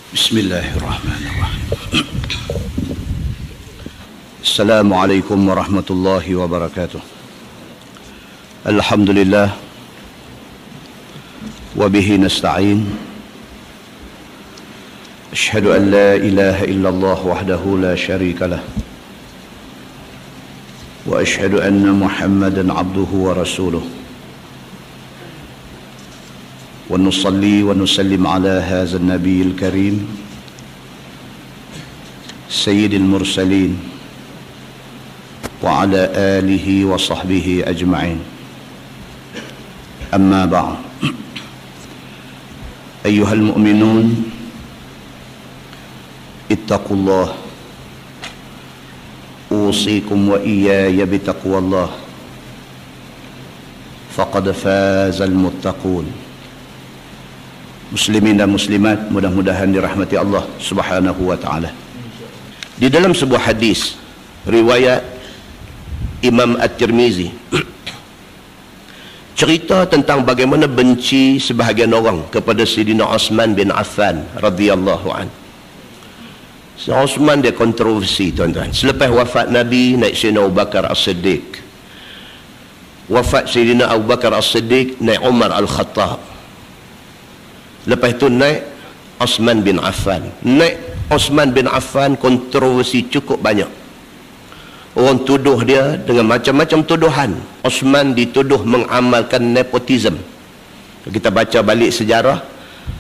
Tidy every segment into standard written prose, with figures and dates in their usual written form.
Bismillahirrahmanirrahim. Assalamualaikum warahmatullahi wabarakatuh. Alhamdulillah wa bihi nasta'in. Asyhadu an la ilaha illallah wahdahu la syarika lah. Wa asyhadu anna Muhammadan abduhu wa rasuluh. ونصلي ونسلم على هذا النبي الكريم سيد المرسلين وعلى آله وصحبه أجمعين. أما بعد، أيها المؤمنون اتقوا الله، أوصيكم وإياي بتقوى الله، فقد فاز المتقون. Muslimin dan muslimat, mudah-mudahan dirahmati Allah Subhanahu wa taala. Di dalam sebuah hadis riwayat Imam At-Tirmizi, cerita tentang bagaimana benci sebahagian orang kepada Sayyidina Uthman bin Affan radhiyallahu an. Uthman dia kontroversi, tuan-tuan. Selepas wafat Nabi, naik Sayyidina Abu Bakar As-Siddiq. Wafat Sayyidina Abu Bakar As-Siddiq, naik Umar Al-Khattab. Lepas itu naik Uthman bin Affan. Naik Uthman bin Affan, kontroversi cukup banyak. Orang tuduh dia dengan macam-macam tuduhan. Uthman dituduh mengamalkan nepotism. Kita baca balik sejarah,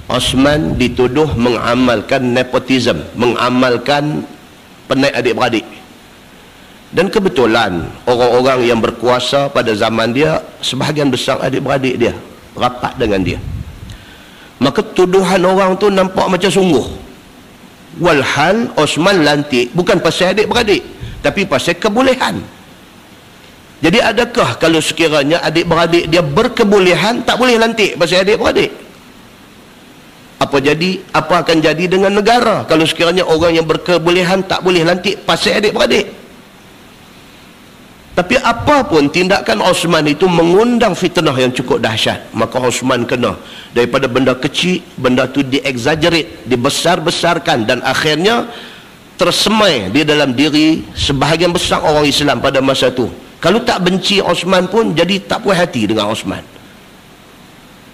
Uthman dituduh mengamalkan nepotism, mengamalkan penaik adik-beradik. Dan kebetulan orang-orang yang berkuasa pada zaman dia, sebahagian besar adik-beradik dia rapat dengan dia. Maka tuduhan orang tu nampak macam sungguh. Walhal Uthman lantik bukan pasal adik-beradik, tapi pasal kebolehan. Jadi adakah kalau sekiranya adik-beradik dia berkebolehan tak boleh lantik pasal adik-beradik? Apa akan jadi dengan negara kalau sekiranya orang yang berkebolehan tak boleh lantik pasal adik-beradik? Tapi apapun tindakan Uthman itu mengundang fitnah yang cukup dahsyat. Maka Uthman kena daripada benda kecil, benda tu di-exaggerate, dibesar-besarkan, dan akhirnya tersemai di dalam diri sebahagian besar orang Islam pada masa itu. Kalau tak benci Uthman pun jadi tak puas hati dengan Uthman,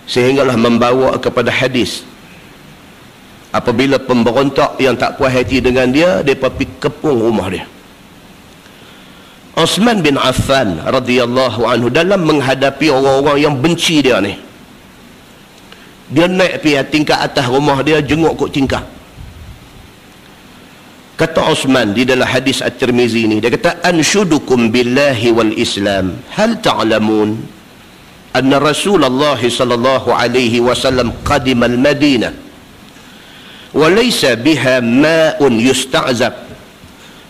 sehinggalah membawa kepada hadis apabila pemberontak yang tak puas hati dengan dia, mereka pergi kepung rumah dia. Uthman bin Affan radhiyallahu anhu dalam menghadapi orang-orang yang benci dia ni, dia naik pergi tingkat atas rumah dia, jenguk kot tingkap. Kata Uthman di dalam hadis At-Tirmizi ni, dia kata, anshudukum billahi wal islam, hal ta'lamun anna Rasulullah sallallahu alaihi wasallam qadima al-Madinah wa laysa biha ma'un yusta'zab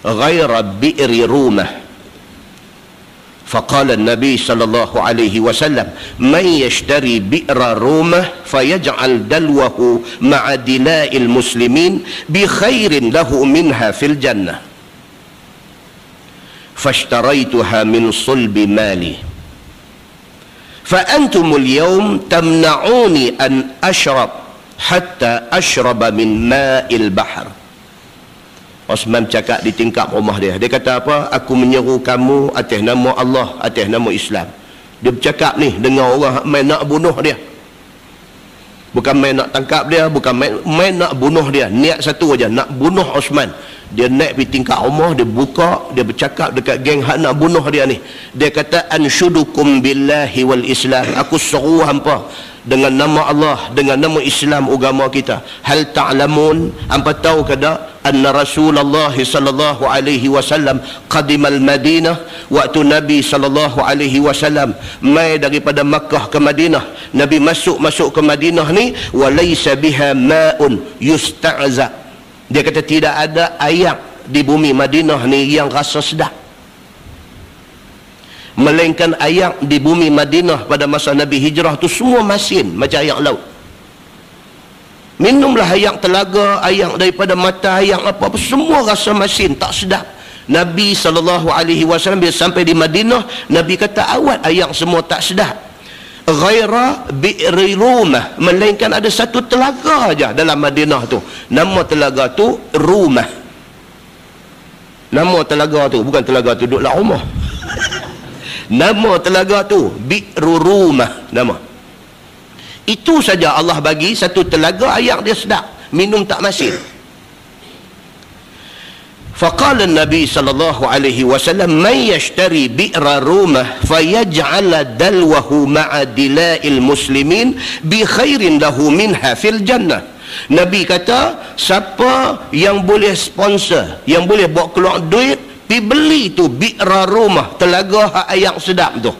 ghaira bi'ri rumah. فقال النبي صلى الله عليه وسلم من يشتري بئر رومه فيجعل دلوه مع دلاء المسلمين بخير له منها في الجنة فاشتريتها من صلب مالي فأنتم اليوم تمنعوني أن أشرب حتى أشرب من ماء البحر. Uthman cakap di tingkap rumah dia. Dia kata apa? Aku menyeru kamu atas nama Allah, atas nama Islam. Dia bercakap ni dengan orang main nak bunuh dia. Bukan main nak tangkap dia, bukan main nak bunuh dia. Niat satu aja, nak bunuh Uthman. Dia naik pergi tingkap rumah, dia buka, dia bercakap dekat geng hak nak bunuh dia ni. Dia kata, anshudukum billahi wal islam. Aku seru hampa dengan nama Allah, dengan nama Islam agama kita. Hal ta'lamun, hampa tahu ke tak, anna Rasulullah sallallahu alaihi wasallam qadimal Madinah, waktu Nabi sallallahu alaihi wasallam mai daripada Makkah ke Madinah, Nabi masuk ke Madinah ni, wa laysa biha ma'un yusta'za. Dia kata tidak ada air di bumi Madinah ni yang rasa sedap, melainkan air di bumi Madinah pada masa Nabi hijrah tu semua masin macam air laut. Minumlah air telaga, air daripada mata, air apa-apa, semua rasa masin, tak sedap. Nabi SAW bila sampai di Madinah, Nabi kata awat air semua tak sedap. ghaira bi'ri Rumah, melainkan ada satu telaga aja dalam Madinah tu. Nama telaga tu Rumah. Nama telaga tu bukan telaga tu duduklah rumah. Nama telaga tu Bi'ru Rumah nama. Itu saja Allah bagi satu telaga, air dia sedap, minum tak masin. Faqala Nabi sallallahu alaihi wasallam man yashtari bi'ra Rumah fayaj'ala dalwahu ma'a dila'il muslimin bi khairin lahu minha fil jannah. Nabi kata, siapa yang boleh sponsor, yang boleh bawa keluar duit, pergi beli tu bi'ra Rumah, telaga air sedap tu.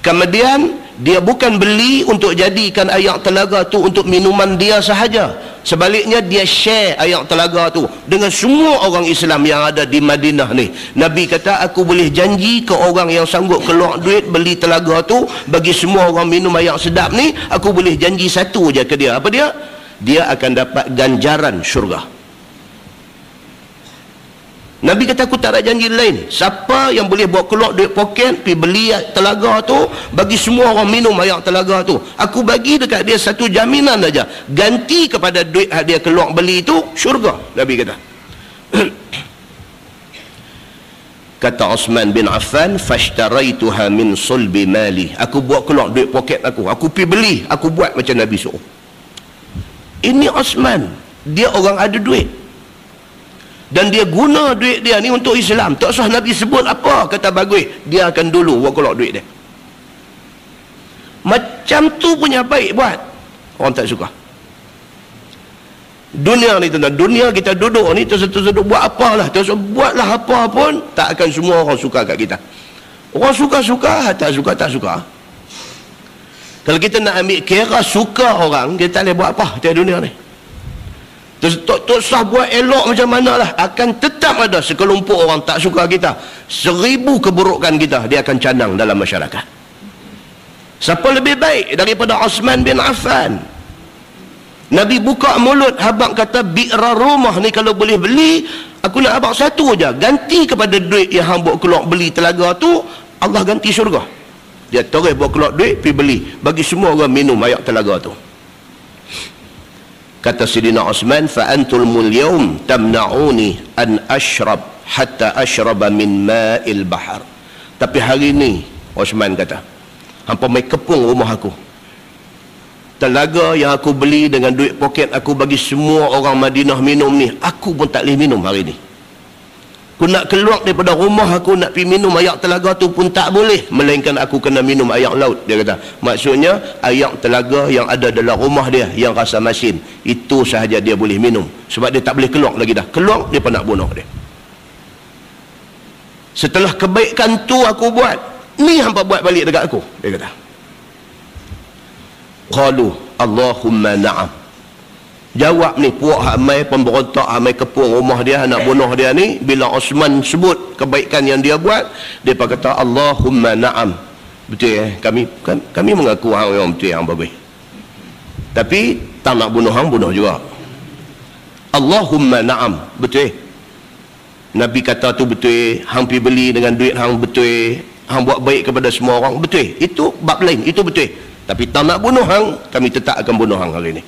Kemudian dia bukan beli untuk jadikan air telaga tu untuk minuman dia sahaja. Sebaliknya dia share air telaga tu dengan semua orang Islam yang ada di Madinah ni. Nabi kata, aku boleh janji ke orang yang sanggup keluar duit beli telaga tu bagi semua orang minum air sedap ni, aku boleh janji satu je ke dia. Apa dia? Dia akan dapat ganjaran syurga. Nabi kata, aku tak ada janji lain. Siapa yang boleh bawa keluar duit poket pergi beli telaga tu bagi semua orang minum air telaga tu, aku bagi dekat dia satu jaminan aja, ganti kepada duit dia keluar beli tu syurga. Nabi kata. Kata Osman bin Affan, fashtaraituha min sulbi mali, aku buat keluar duit poket aku pergi beli, aku buat macam Nabi suruh. Ini Osman, dia orang ada duit dan dia guna duit dia ni untuk Islam. Tak usah Nabi sebut apa, kata bagus, dia akan dulu buat keluar duit dia. Macam tu punya baik buat, orang tak suka. Dunia ni tuan-tuan, dunia kita duduk ni terus buat apalah, terus buatlah apa pun, tak akan semua orang suka kat kita. Orang suka-suka, tak suka tak suka. Kalau kita nak ambil kira suka orang, kita tak boleh buat apa di dunia ni. Terus tak sah buat elok macam mana lah, akan tetap ada sekelompok orang tak suka kita. 1000 keburukan kita, dia akan canang dalam masyarakat. Siapa lebih baik daripada Osman bin Affan? Nabi buka mulut, habang kata, bi'ra Rumah ni kalau boleh beli, aku nak abang satu aja, ganti kepada duit yang hang buat keluar beli telaga tu, Allah ganti syurga. Dia terus buat keluar duit, pergi beli, bagi semua orang minum air telaga tu. Kata Sidina Osman, fa antul mulyawm tamna'uni an ashrab hatta ashraba min ma'il bahar. Tapi hari ni Osman kata, hampa mai kepung rumah aku, telaga yang aku beli dengan duit poket aku bagi semua orang Madinah minum ni, aku pun tak boleh minum hari ni. Aku nak keluar daripada rumah aku nak pergi minum air telaga tu pun tak boleh, melainkan aku kena minum air laut. Dia kata, maksudnya air telaga yang ada dalam rumah dia yang rasa masin, itu sahaja dia boleh minum, sebab dia tak boleh keluar lagi dah. Keluar dia pun nak bunuh dia. Setelah kebaikan tu aku buat, ni hampa buat balik dekat aku, dia kata. Qalu Allahumma na'am. Jawab ni puak hamai pemberontak, hamai kepung rumah dia nak bunuh dia ni, bila Osman sebut kebaikan yang dia buat, dia kata Allahumma na'am. Betul kami mengaku hang yang betul, yang bagus, tapi tak nak bunuh hang, bunuh juga. Allahumma na'am, betul. Nabi kata tu betul, hang pergi beli dengan duit hang, betul. Hang buat baik kepada semua orang, betul. Itu bab lain, itu betul. Tapi tak nak bunuh hang, kami tetap akan bunuh hang hari ni.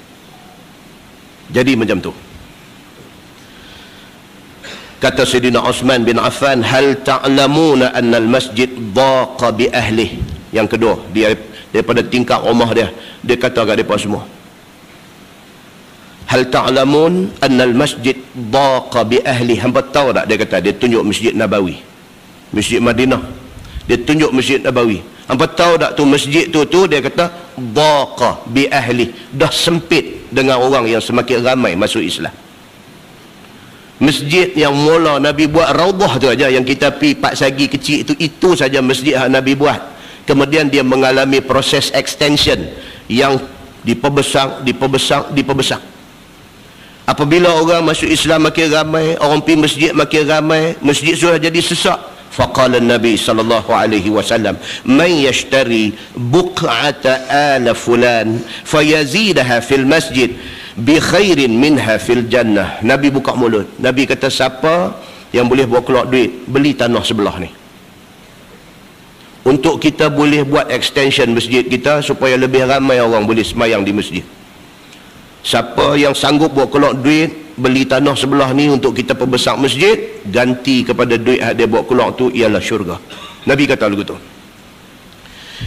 Jadi macam tu. Kata Sayyidina Osman bin Affan, hal ta'lamuna anna al-masjid dhaqa bi ahlihi. Yang kedua, dia daripada tingkap rumah dia, dia kata kat depa semua, hal ta'lamun anna al-masjid dhaqa bi ahlihi. Hangpa tahu tak? Dia kata, dia tunjuk Masjid Nabawi, Masjid Madinah, dia tunjuk Masjid Nabawi. Hangpa tahu tak tu masjid tu dia kata dhaqa bi ahli, dah sempit dengan orang yang semakin ramai masuk Islam. Masjid yang mula Nabi buat raudhah tu aja, yang kita pi Pak Sagi kecil itu saja masjid yang Nabi buat. Kemudian dia mengalami proses extension yang diperbesar. Apabila orang masuk Islam makin ramai, orang pi masjid makin ramai, masjid sudah jadi sesak. Faqala Nabi sallallahu alaihi wasallam, man yashtari buq'ata ala fulan fayazidaha fil masjid bi khairin minha fil jannah. Nabi buka mulut, Nabi kata, siapa yang boleh bawa keluar duit beli tanah sebelah ni, untuk kita boleh buat extension masjid kita supaya lebih ramai orang boleh semayang di masjid. Siapa yang sanggup buat keluar duit beli tanah sebelah ni untuk kita perbesar masjid, ganti kepada duit yang dia buat keluar tu ialah syurga. Nabi kata lagu tu,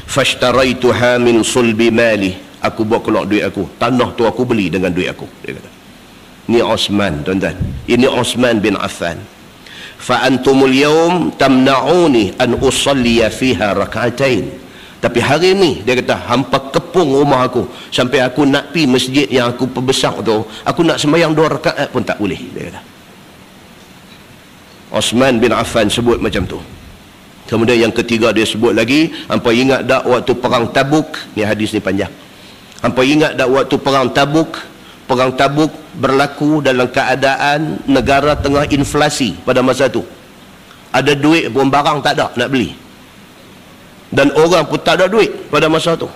fashtaraituha min sulbi mali, aku buat keluar duit aku, tanah tu aku beli dengan duit aku, dia kata. Ni Osman, tuan-tuan, ini Osman bin Affan. Fa antumul yawm tamna'uni an usalliya fiha rak'atain, tapi hari ni dia kata hampa kepung rumah aku sampai aku nak pi masjid yang aku perbesar tu, aku nak sembahyang 2 rakaat pun tak boleh, dia kata. Osman bin Affan sebut macam tu. Kemudian yang ketiga dia sebut lagi, hampa ingat tak waktu perang Tabuk, ni hadis ni panjang. Hampa ingat tak waktu perang Tabuk? Perang Tabuk berlaku dalam keadaan negara tengah inflasi pada masa tu. Ada duit pun barang tak ada nak beli. Dan orang pun tak ada duit pada masa tu.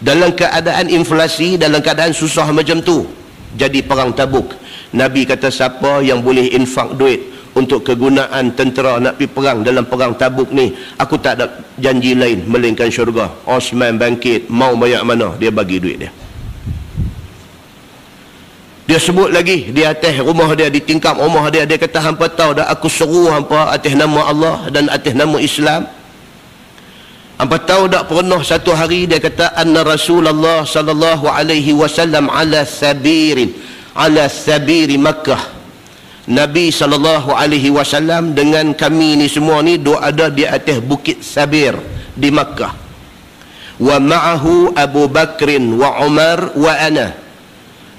Dalam keadaan inflasi, dalam keadaan susah macam tu, jadi perang Tabuk. Nabi kata siapa yang boleh infak duit untuk kegunaan tentera nak pergi perang dalam perang Tabuk ni, aku tak ada janji lain melainkan syurga. Osman bangkit, mau banyak mana dia bagi duit dia. Dia sebut lagi di atas rumah dia, di tingkap rumah dia, dia kata hampa tahu dah aku seru hampa atas nama Allah dan atas nama Islam. Hampa tahu tak pernah satu hari dia kata anna Rasulullah sallallahu alaihi wasallam ala sabiri Makkah. Nabi sallallahu alaihi wasallam dengan kami ni semua ni duk ada di atas bukit Sabir di Makkah. Wa ma'ahu Abu Bakrin wa Umar wa ana.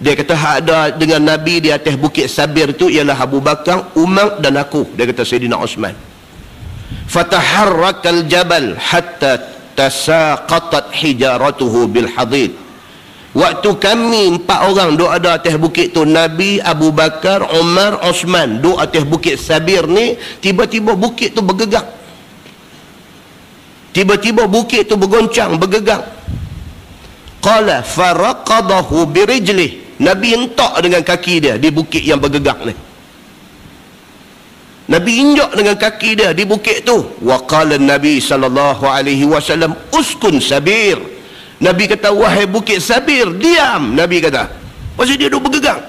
Dia kata ada dengan Nabi di atas bukit Sabir tu ialah Abu Bakar, Umar dan aku. Dia kata Sayyidina Osman. Fataharrakal jabal hatta tasaqatat hijaratuhu bil hadid. Waktu kami 4 orang duk ada atas bukit tu, Nabi, Abu Bakar, Umar, Osman duk atas bukit Sabir ni, tiba-tiba bukit tu bergegang. Tiba-tiba bukit tu bergoncang, bergegang. Qala faraqadahu birijlih. Nabi hentak dengan kaki dia di bukit yang bergegang ni. Nabi injak dengan kaki dia di bukit tu. Wa qala Nabi sallallahu alaihi wasallam uskun Sabir. Nabi kata wahai bukit Sabir, diam. Nabi kata, pasal dia duk bergegang.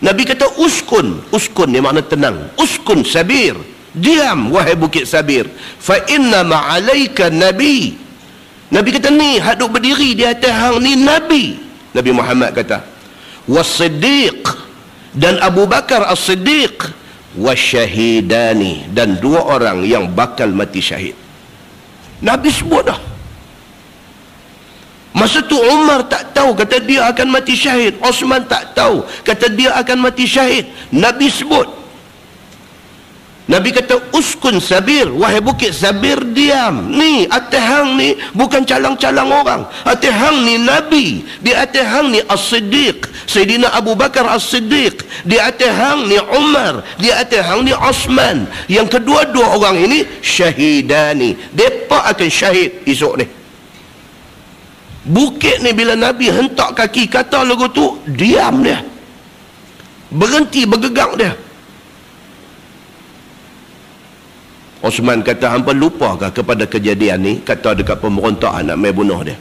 Nabi kata uskun, uskun ni makna tenang. Uskun Sabir, diam wahai bukit Sabir. Fa inna ma'alaika nabi. Nabi kata ni hak duk berdiri di atas hang ni Nabi. Nabi Muhammad kata was-siddiq, dan Abu Bakar as-siddiq, wasyahidani, dan 2 orang yang bakal mati syahid. Nabi sebut dah. Masa tu Umar tak tahu kata dia akan mati syahid, Osman tak tahu kata dia akan mati syahid. Nabi sebut. Nabi kata uskun Sabir, wahai bukit Sabir, diam. Ni atas hang ni bukan calang-calang orang. Atas hang ni Nabi, di atas hang ni As-Siddiq, Sayyidina Abu Bakar As-Siddiq, di atas hang ni Umar, di atas hang ni Osman. Yang kedua-dua orang ini syahidani, depa akan syahid esok ni. Bukit ni bila Nabi hentak kaki kata lagu tu, diam dia, berhenti bergegang dia. Osman kata hampa lupakah kepada kejadian ni? Kata dekat pemberontak nak mai bunuh dia.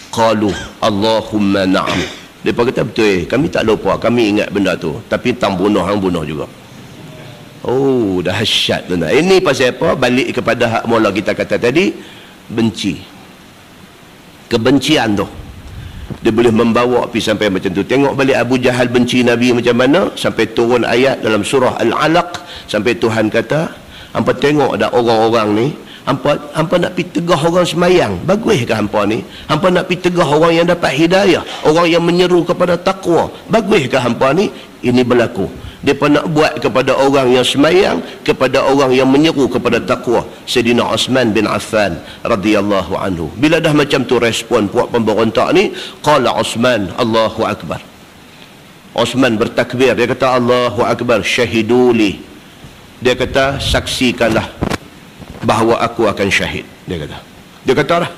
Qalu Allahumma na'am. Depa kata betul, kami tak lupa, kami ingat benda tu, tapi tang bunuh hang bunuh juga. Oh, dahsyat tuan. Ini pasal apa? Balik kepada hak mula kita kata tadi, benci. Kebencian tu dia boleh membawa pergi sampai macam tu. Tengok balik Abu Jahal benci Nabi macam mana, sampai turun ayat dalam surah Al-Alaq, sampai Tuhan kata, hampa tengok dah orang-orang ni, hampa nak pergi tegah orang semayang, baguskah hampa ni? Hampa nak pergi tegah orang yang dapat hidayah, orang yang menyeru kepada taqwa, baguskah hampa ni? Ini berlaku. Depa nak buat kepada orang yang semayang, kepada orang yang menyeru kepada taqwa. Sayyidina Osman bin Affan radhiyallahu anhu. Bila dah macam tu respon puak pemberontak ni, qala Osman Allahu Akbar. Osman bertakbir, dia kata Allahu Akbar, syahiduli. Dia kata saksikanlah bahawa aku akan syahid. Dia kata lah,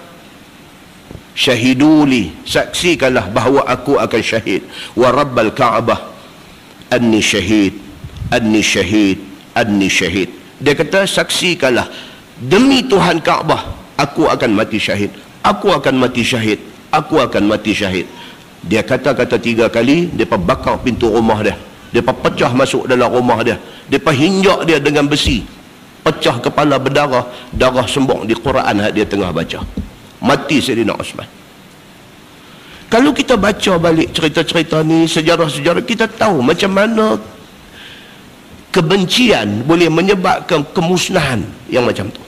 syahiduli, saksikanlah bahawa aku akan syahid. Wa rabbal Ka'bah anni syahid, anni syahid, anni syahid. Dia kata saksikanlah demi Tuhan Kaabah, aku akan mati syahid, aku akan mati syahid, aku akan mati syahid. Dia kata-kata 3 kali, dia bakar pintu rumah dia, dia pecah masuk dalam rumah dia, dia hinjak dia dengan besi, pecah kepala berdarah, darah sembung di Quran dia tengah baca. Mati Sayyidina Osman. Kalau kita baca balik cerita-cerita ni, sejarah-sejarah, kita tahu macam mana kebencian boleh menyebabkan kemusnahan yang macam tu.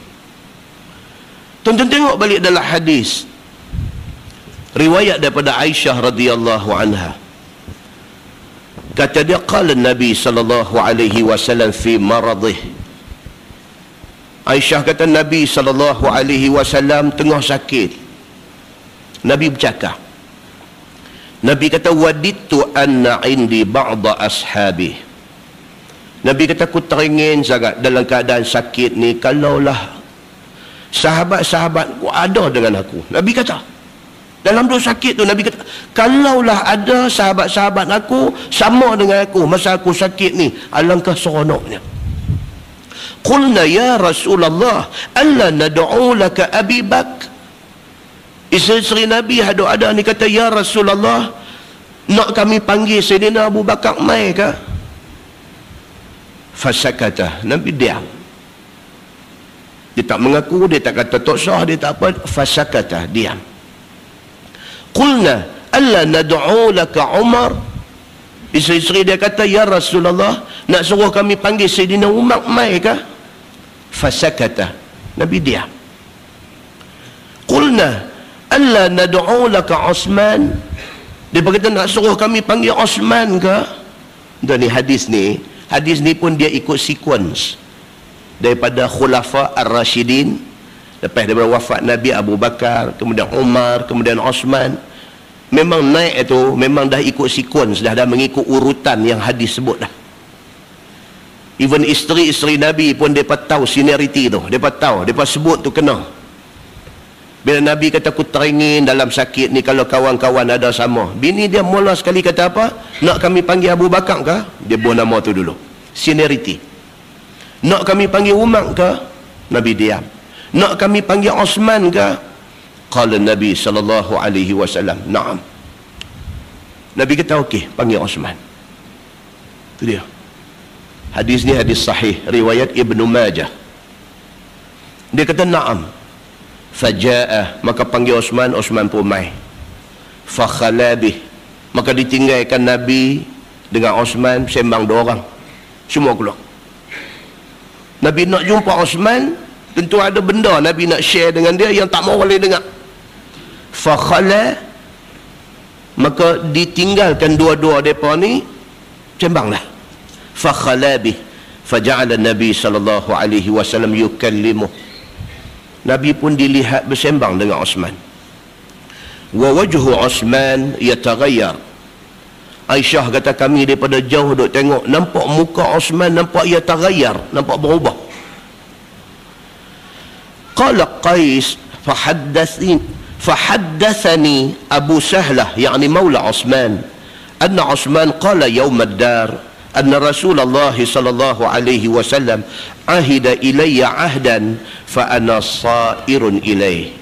Tonton tengok balik dalam hadis riwayat daripada Aisyah radhiyallahu anha. Kata dia, qala Nabi sallallahu alaihi wasallam fi maradih. Aisyah kata Nabi sallallahu alaihi wasallam tengah sakit. Nabi bercakap. Nabi kata, wadittu anna indi ba'da ashabi. Nabi kata, aku teringin sangat dalam keadaan sakit ni, kalaulah sahabat-sahabat ada dengan aku. Nabi kata, dalam dua sakit tu, Nabi kata, kalaulah ada sahabat-sahabat aku sama dengan aku masa aku sakit ni, alangkah seronoknya. Qulna ya Rasulullah, alla nad'u laka Abi Bakr. Isteri Nabi ada ni kata, ya Rasulullah, nak kami panggil Sayyidina Abu Bakar mai ke? Fasakata. Nabi diam. Dia tak mengaku, dia tak kata tak sah, dia tak apa. Fasakata, diam. Qulna alla nad'u laka Umar. Isteri dia kata, ya Rasulullah, nak suruh kami panggil Sayyidina Umar mai ke? Fasakata. Nabi diam. Qulna alla nad'u laka Osman. Dia berkata, nak suruh kami panggil Osman ke? Dan ni hadis ni pun dia ikut sequence daripada Khulafa Ar-Rashidin. Lepas daripada wafat Nabi, Abu Bakar, kemudian Umar, kemudian Osman. Memang naik itu, memang dah ikut sequence, dah mengikut urutan yang hadis sebut dah. Even isteri-isteri Nabi pun mereka tahu seniority tu, mereka tahu, mereka sebut tu kena. Bila Nabi kata, aku teringin dalam sakit ni kalau kawan-kawan ada sama. Bini dia mula sekali kata apa? Nak kami panggil Abu Bakar ke? Dia buat nama tu dulu. Seniority. Nak kami panggil Umar ke? Nabi diam. Nak kami panggil Osman ke? Qala Nabi sallallahu alaihi wasallam, na'am. Nabi kata, okey, panggil Osman. Itu dia. Hadis ni hadis sahih, riwayat Ibnu Majah. Dia kata, na'am. Faja'ah, maka panggil Osman, Osman pun mai. Fakhalabih, maka ditinggalkan Nabi dengan Osman sembang dua orang. Semua keluar. Nabi nak jumpa Osman, tentu ada benda Nabi nak share dengan dia yang tak mau boleh dengar. Fakhala, maka ditinggalkan dua-dua mereka ni, sembanglah. Fakhalabih, faja'ala Nabi sallallahu alaihi wasallam yukallimuh. Nabi pun dilihat bersembang dengan Osman. Wa wajhu Osman yataghayyar. Aisyah kata, kami daripada jauh duk tengok, nampak muka Osman nampak yataghayyar, nampak berubah. Qala Qais fahaddathani Abu Sahlah, yakni maula Osman, anna Osman qala yawm ad-dar anna Rasulullah sallallahu alaihi wasallam ahida ilayya ahdan fa ana sairun ilaih.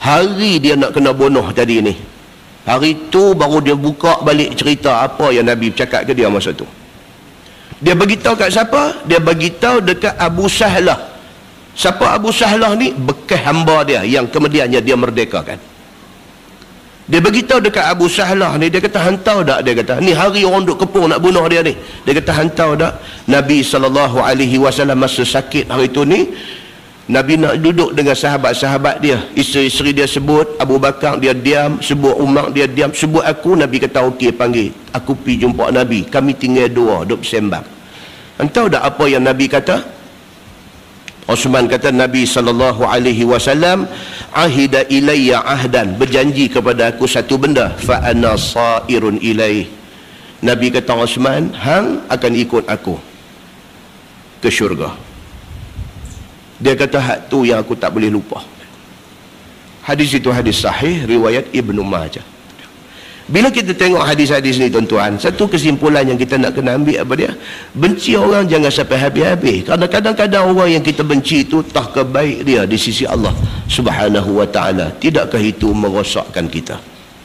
Hari dia nak kena bunuh tadi ni, hari tu baru dia buka balik cerita apa yang Nabi bercakap ke dia masa tu. Dia beritahu kat siapa? Dia beritahu dekat Abu Sahlah. Siapa Abu Sahlah ni? Bekas hamba dia yang kemudiannya dia merdekakan. Dia beritahu dekat Abu Sahlah ni, dia kata, hantar tak? Dia kata, ni hari orang duk kepung nak bunuh dia ni. Dia kata, hantar tak? Nabi SAW masa sakit hari tu ni, Nabi nak duduk dengan sahabat-sahabat dia. Isteri-isteri dia sebut Abu Bakar, dia diam. Sebut Umar, dia diam. Sebut aku, Nabi kata, okey, panggil. Aku pergi jumpa Nabi. Kami tinggal dua, duk bersembang. Hantar tak apa yang Nabi kata? Osman kata, Nabi SAW ahida ilayya ahdan, berjanji kepada aku satu benda, fa ana sairun ilaih. Nabi kata, Osman, hang akan ikut aku ke syurga. Dia kata, hak tu yang aku tak boleh lupa. Hadis itu hadis sahih, riwayat Ibnu Majah. Bila kita tengok hadis-hadis ni tuan-tuan, satu kesimpulan yang kita nak kena ambil apa dia? Benci orang jangan sampai habis-habis. Kerana kadang-kadang orang yang kita benci itu tak kebaik dia di sisi Allah Subhanahu wa taala. Tidakkah itu merosakkan kita?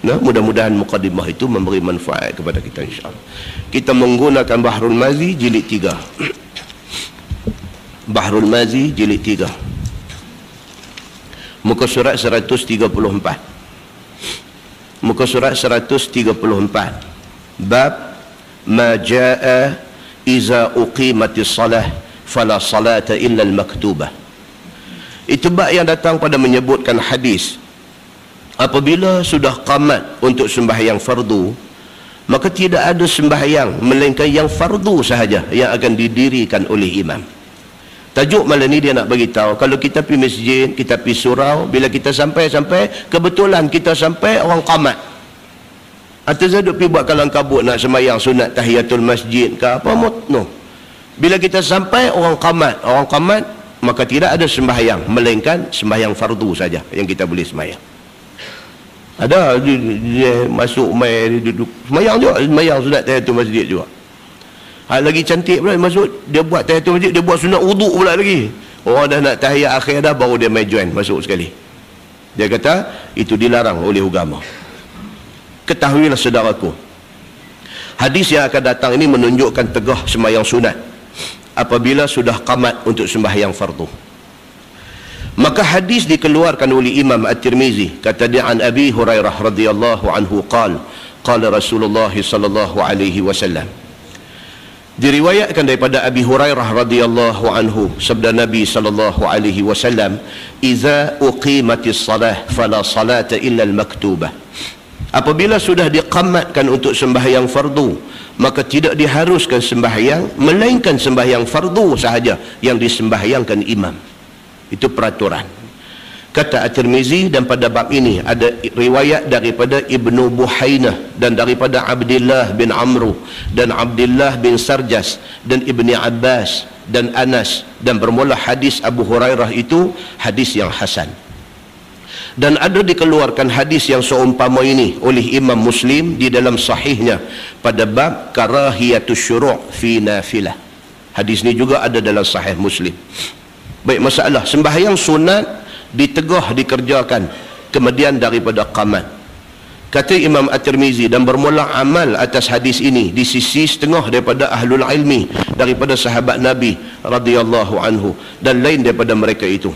Nah, mudah-mudahan mukadimah itu memberi manfaat kepada kita insya-Allah. Kita menggunakan Bahrul Mazi jilid 3. Bahrul Mazi jilid 3. Muka surat 134. Muka surat 134. Bab ma jaa iza uqimatis salah fala salata illa al-maktubah. Itu bab yang datang pada menyebutkan hadis apabila sudah qamat untuk sembahyang fardu, maka tidak ada sembahyang melainkan yang fardu sahaja yang akan didirikan oleh imam. Tajuk malam ni dia nak bagi tahu, kalau kita pergi masjid, kita pergi surau, bila kita sampai kebetulan kita sampai orang qamat. Atau saya duk pergi buat kalang kabut nak sembahyang sunat tahiyatul masjid ke apa no. Bila kita sampai orang qamat, maka tidak ada sembahyang melainkan sembahyang fardu saja yang kita boleh sembahyang. Ada dia masuk mai duduk sembahyang juga, sembahyang sunat tahiyatul masjid juga. Lagi cantik pula masuk, dia buat tahiyatul masjid, dia buat sunat wuduk pula lagi. Orang dah nak tahiyat akhir dah, baru dia mai join masuk sekali. Dia kata itu dilarang oleh agama. Ketahuilah saudaraku, hadis yang akan datang ini menunjukkan tegah sembahyang sunat apabila sudah qamat untuk sembahyang fardu. Maka hadis dikeluarkan oleh Imam At-Tirmizi, kata dia an Abi Hurairah radhiyallahu anhu qala Rasulullah sallallahu alaihi wasallam. Diriwayatkan daripada Abi Hurairah radhiyallahu anhu, sabda Nabi sallallahu alaihi wasallam, "Idza uqimatis salah fala salata illa al-maktubah." Apabila sudah diqamatkan untuk sembahyang fardu, maka tidak diharuskan sembahyang melainkan sembahyang fardu sahaja yang disembahyangkan imam. Itu peraturan. Kata At-Tirmizi, dan pada bab ini ada riwayat daripada Ibnu Buhainah dan daripada Abdullah bin Amru dan Abdullah bin Sarjas dan Ibni Abbas dan Anas, dan bermula hadis Abu Hurairah itu hadis yang hasan. Dan ada dikeluarkan hadis yang seumpama ini oleh Imam Muslim di dalam sahihnya pada bab karahiyatus syuru' fi nafilah. Hadis ini juga ada dalam sahih Muslim. Baik, masalah sembahyang sunat ditegah dikerjakan kemudian daripada qamat. Kata Imam At-Tirmizi, dan bermula amal atas hadis ini di sisi setengah daripada ahlul ilmi daripada sahabat Nabi radhiyallahu anhu dan lain daripada mereka itu.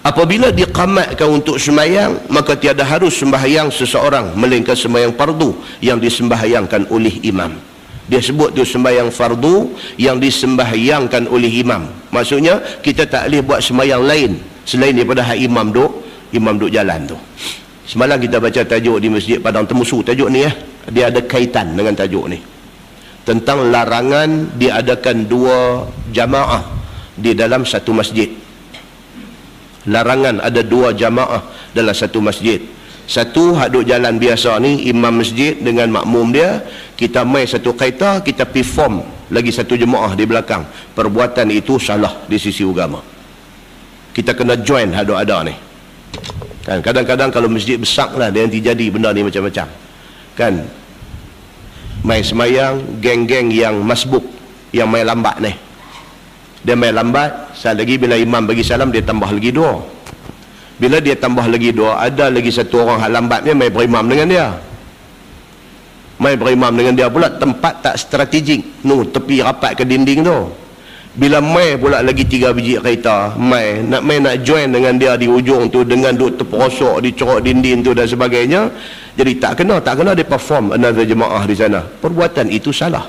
Apabila diqamatkan untuk sembahyang, maka tiada harus sembahyang seseorang melainkan sembahyang fardu yang disembahyangkan oleh imam. Dia sebut tu sembahyang fardu yang disembahyangkan oleh imam. Maksudnya kita tak boleh buat sembahyang lain selain daripada hak imam duk jalan tu. Semalam kita baca tajuk di Masjid Padang Temusu, tajuk ni dia ada kaitan dengan tajuk ni, tentang larangan diadakan dua jamaah di dalam satu masjid. Larangan ada dua jamaah dalam satu masjid. Satu hak duk jalan biasa ni, imam masjid dengan makmum dia, kita mai satu kereta, kita perform lagi satu jemaah di belakang. Perbuatan itu salah di sisi agama. Kita kena join hak duk ada ni. Kan kadang-kadang kalau masjid besar lah dia nanti jadi benda ni macam-macam. Kan mai semayang geng-geng yang masbuk, yang mai lambat ni. Dia mai lambat, sekali lagi bila imam bagi salam dia tambah lagi dua. Bila dia tambah lagi dua, ada lagi satu orang hak lambatnya mai berimam dengan dia. Mai berimam dengan dia pula tempat tak strategik. Tepi rapat ke dinding tu. Bila mai pula lagi 3 biji kereta, mai nak join dengan dia di ujung tu dengan duk terperosok di corok dinding tu dan sebagainya. Jadi tak kena dia perform another jemaah di sana. Perbuatan itu salah.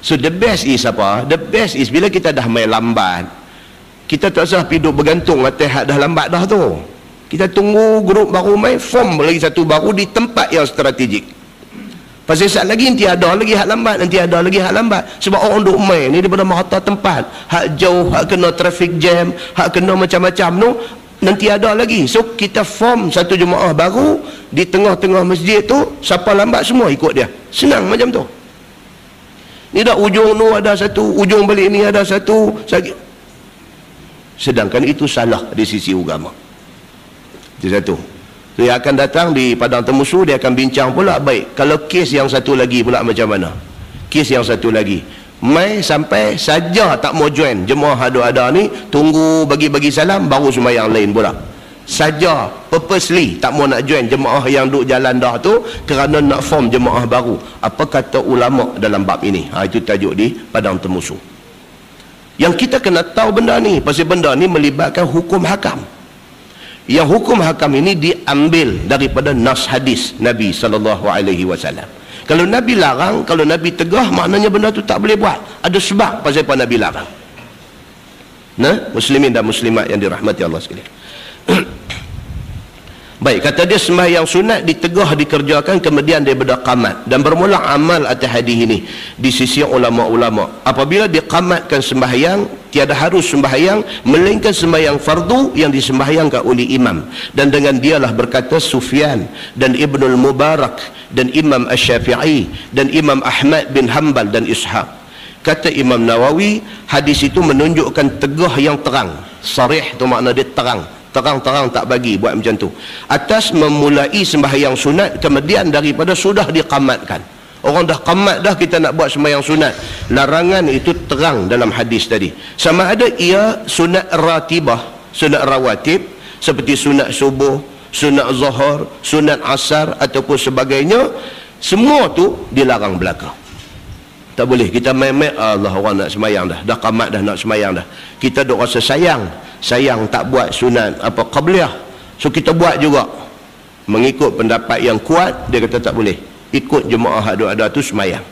So the best is apa? The best is bila kita dah mai lambat, kita tak usah pergi duk bergantung atas hak dah lambat dah tu. Kita tunggu grup baru mai, form lagi satu baru di tempat yang strategik. Pasal saat lagi nanti ada lagi hak lambat, nanti ada lagi hak lambat. Sebab orang duk mai ni daripada merata tempat, hak jauh, hak kena traffic jam, hak kena macam-macam tu, nanti ada lagi. So kita form satu jemaah baru di tengah-tengah masjid tu, siapa lambat semua ikut dia. Senang macam tu. Ni dah ujung tu ada satu, ujung balik ni ada satu. Sedangkan itu salah di sisi agama. Itu satu. Dia akan datang di Padang Temusu, dia akan bincang pula, baik, kalau kes yang satu lagi pula macam mana? Kes yang satu lagi, mai sampai saja tak mau join jemaah ada ni, tunggu bagi-bagi salam baru sembahyang lain pula. Saja purposely tak mau nak join jemaah yang duk jalan dah tu kerana nak form jemaah baru. Apa kata ulama dalam bab ini? Itu tajuk di Padang Temusu. Yang kita kena tahu benda ni, pasal benda ni melibatkan hukum hakam. Yang hukum hakam ini diambil daripada nas hadis Nabi SAW. Kalau Nabi larang, kalau Nabi tegah, maknanya benda tu tak boleh buat. Ada sebab pasal apa Nabi larang. Nah, muslimin dan muslimat yang dirahmati Allah sekalian. Baik, kata dia sembahyang sunat ditegah dikerjakan kemudian daripada qamat, dan bermula amal atas hadis ini di sisi ulama-ulama. Apabila diqamatkan sembahyang, tiada harus sembahyang melainkan sembahyang fardu yang disembahyangkan oleh imam, dan dengan dialah berkata Sufyan dan Ibnul Mubarak dan Imam Asy-Syafi'i dan Imam Ahmad bin Hanbal dan Ishaq. Kata Imam Nawawi, hadis itu menunjukkan tegah yang terang. Sarih tu makna dia terang, terang-terang tak bagi buat macam tu, atas memulai sembahyang sunat kemudian daripada sudah diqamatkan. Orang dah qamat dah, kita nak buat sembahyang sunat, larangan itu terang dalam hadis tadi. Sama ada ia sunat ratibah, sunat rawatib seperti sunat subuh, sunat zuhur, sunat asar ataupun sebagainya, semua tu dilarang belaka. Tak boleh kita main-main, Allah, orang nak sembahyang dah qamat dah, nak sembahyang dah, kita duk rasa sayang tak buat sunat apa qabliyah, so kita buat juga mengikut pendapat yang kuat. Dia kata tak boleh, ikut jemaah ada tu sembahyang,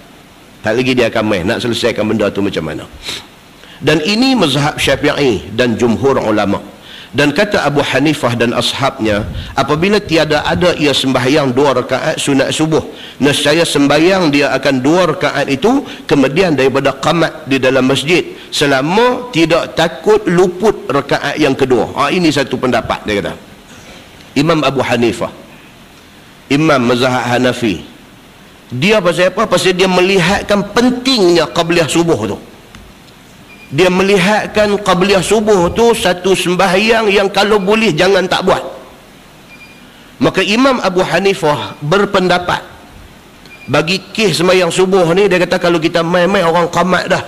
tak lagi dia akan main nak selesaikan benda tu macam mana. Dan ini mazhab Syafi'i dan jumhur ulama. Dan kata Abu Hanifah dan ashabnya, apabila tiada ada ia sembahyang 2 rakaat sunat subuh, nescaya sembahyang dia akan 2 rakaat itu kemudian daripada qamat di dalam masjid selama tidak takut luput rakaat yang kedua. Ini satu pendapat dia kata. Imam Abu Hanifah, Imam mazhab Hanafi, dia pasal apa? Pasal dia melihatkan pentingnya qabliyah subuh tu. Dia melihatkan qabliyah subuh tu satu sembahyang yang kalau boleh jangan tak buat. Maka Imam Abu Hanifah berpendapat, bagi kes sembahyang subuh ni, dia kata kalau kita main-main orang qamat dah.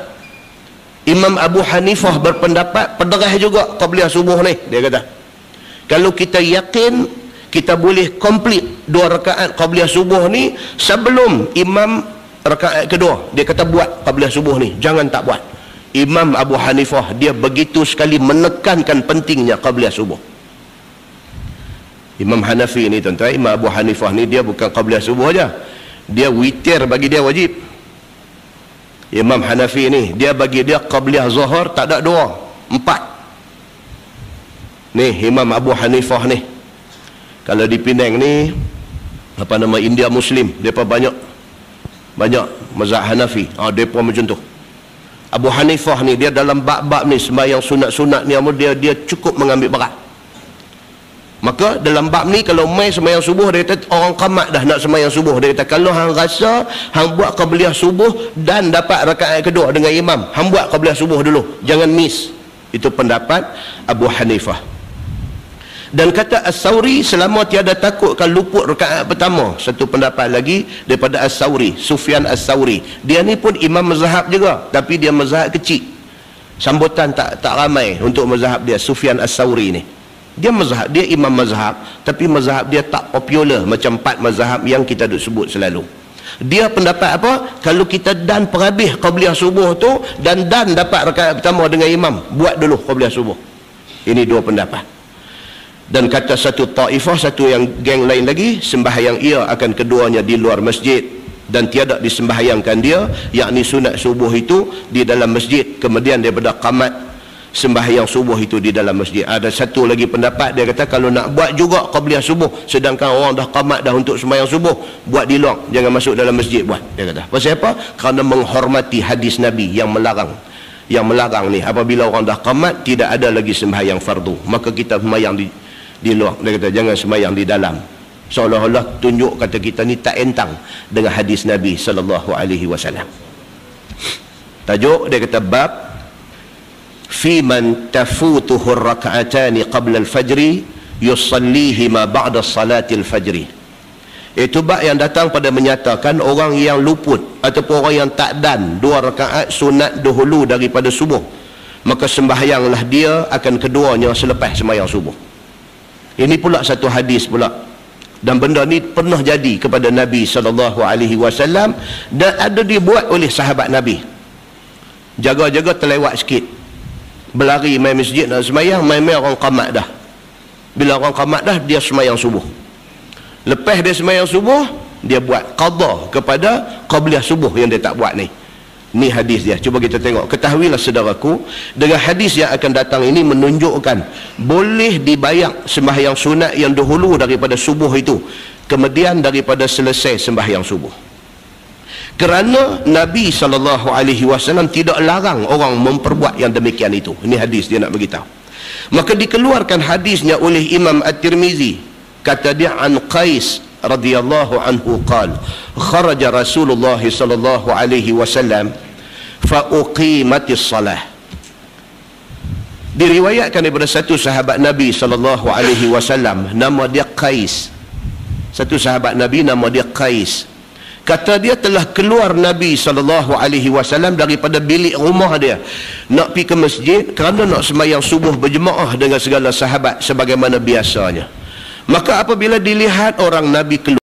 Imam Abu Hanifah berpendapat pederah juga qabliyah subuh ni. Dia kata kalau kita yakin kita boleh komplit 2 rakaat qabliyah subuh ni sebelum imam rakaat kedua, dia kata buat qabliyah subuh ni, jangan tak buat. Imam Abu Hanifah dia begitu sekali menekankan pentingnya qabliyah subuh. Imam Hanafi ni tuan-tuan, Imam Abu Hanifah ni dia bukan qabliyah subuh aja, dia witir bagi dia wajib. Imam Hanafi ni dia bagi dia qabliyah zuhur tak ada 2, 4. Ni Imam Abu Hanifah ni, kalau di Penang ni apa nama India Muslim, depa banyak mazhab Hanafi, depa macam tu. Abu Hanifah ni dia dalam bab-bab ni sembahyang sunat-sunat ni dia cukup mengambil berat. Maka dalam bab ni kalau mai sembahyang subuh, dia kata orang qamat dah nak sembahyang subuh, dia kata kalau hang rasa hang buat qabliyah subuh dan dapat rakaat kedua dengan imam, hang buat qabliyah subuh dulu, jangan miss. Itu pendapat Abu Hanifah. Dan kata As-Sawri, selama tiada takut kalau luput rakaat pertama. Satu pendapat lagi daripada As-Sawri, Sufyan As-Sawri, dia ni pun imam mazhab juga, tapi dia mazhab kecil, sambutan tak ramai untuk mazhab dia. Sufyan As-Sawri ni dia mazhab, dia imam mazhab, tapi mazhab dia tak popular macam 4 mazhab yang kita duk sebut selalu. Dia pendapat apa? Kalau kita dan perhabis qabliyah subuh tu dan dapat rakaat pertama dengan imam, buat dulu qabliyah subuh. Ini 2 pendapat. Dan kata satu taifah, satu yang geng lain lagi, sembahyang ia akan keduanya di luar masjid dan tiada disembahyangkan dia, yakni sunat subuh itu di dalam masjid, kemudian daripada qamat sembahyang subuh itu di dalam masjid. Ada satu lagi pendapat, dia kata kalau nak buat juga qabliyah subuh sedangkan orang dah qamat dah untuk sembahyang subuh, buat di luar, jangan masuk dalam masjid buat. Dia kata pasal apa? Kerana menghormati hadis Nabi yang melarang ni, apabila orang dah qamat tidak ada lagi sembahyang fardu, maka kita sembahyang di luar. Dia kata jangan sembahyang di dalam, seolah-olah tunjuk kata kita ni tak entang dengan hadis Nabi SAW. Tajuk dia kata bab fi man tafutuhu rak'atani qabla al-fajri yusallihima ba'da salatil fajri. Itu bab yang datang pada menyatakan orang yang luput ataupun orang yang tak dan 2 rakaat sunat dahulu daripada subuh, maka sembahyanglah dia akan keduanya selepas sembahyang subuh. Ini pula satu hadis pula, dan benda ni pernah jadi kepada Nabi SAW, dan ada dibuat oleh sahabat Nabi. Jaga-jaga terlewat sikit, berlari main masjid nak sembahyang, main-main orang qamat dah. Bila orang qamat dah, dia sembahyang subuh. Lepas dia sembahyang subuh, dia buat qada kepada qabliyah subuh yang dia tak buat ni. Ni hadis dia. Cuba kita tengok. Ketahuilah saudaraku, dengan hadis yang akan datang ini menunjukkan boleh dibayar sembahyang sunat yang dahulu daripada subuh itu, kemudian daripada selesai sembahyang subuh. Kerana Nabi SAW tidak larang orang memperbuat yang demikian itu. Ini hadis dia nak beritahu. Maka dikeluarkan hadisnya oleh Imam At-Tirmizi. Kata dia, an Qais radhiyallahu anhu qala kharaja Rasulullah sallallahu alaihi wasallam fa uqimatis salah. Diriwayatkan daripada satu sahabat Nabi sallallahu alaihi wasallam, nama dia Qais. Satu sahabat Nabi nama dia Qais. Kata dia telah keluar Nabi sallallahu alaihi wasallam daripada bilik rumah dia nak pergi ke masjid kerana nak sembahyang subuh berjemaah dengan segala sahabat sebagaimana biasanya. Maka apabila dilihat orang Nabi keluar